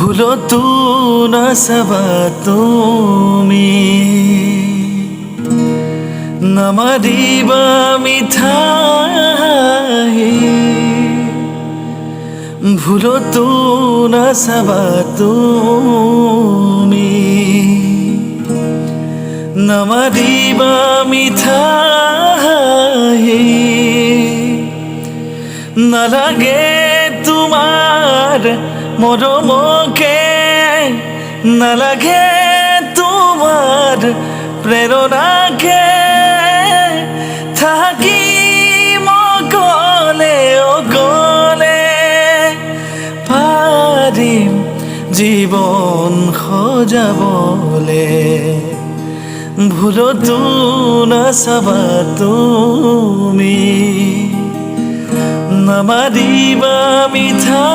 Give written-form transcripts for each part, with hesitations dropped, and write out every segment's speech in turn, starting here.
ভুলতো নাচাবা তুমি নামাৰিবা মিঠা হাঁহি ভুলতো নাচাবা তুমি নামাৰিবা মিঠা হাঁহি নালাগে তোমাৰ মৰমকে নালাগে তোমাৰ প্ৰেৰণাকে থাকিম অকলে অকলে পাৰিম জীৱন সজাবলে ভুলতো নাচাবা তুমি নামাৰিবা মিঠা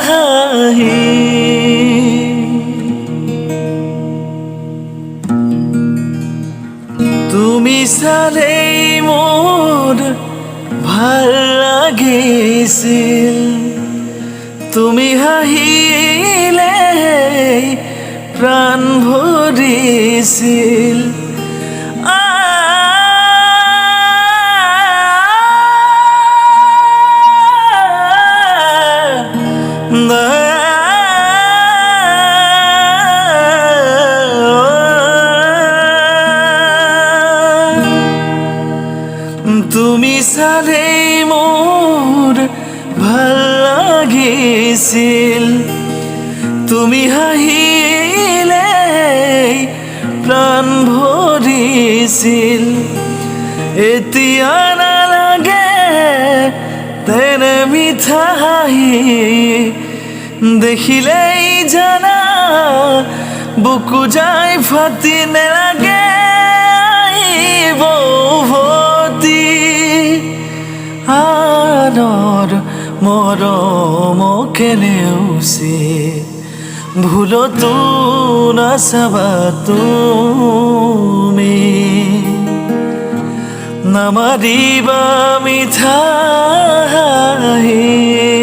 হাঁহি তুমি চালেই মোৰ ভাল লাগিছিল তুমি হাঁহিলে প্ৰাণ ভৰিছিল তুমি চালেই মোৰ ভাল লাগিছিল তুমি হাঁহিলে প্ৰাণ ভৰিছিল এতিয়া নালাগে তেনে মিঠা হাঁহি দেখিলেই জানা বুকু যায় ফাটি নেলাগে আনৰ মৰমকে নেওচি ভুলতো নাচাবা তুমি নামাৰিবা মিঠা হাঁহি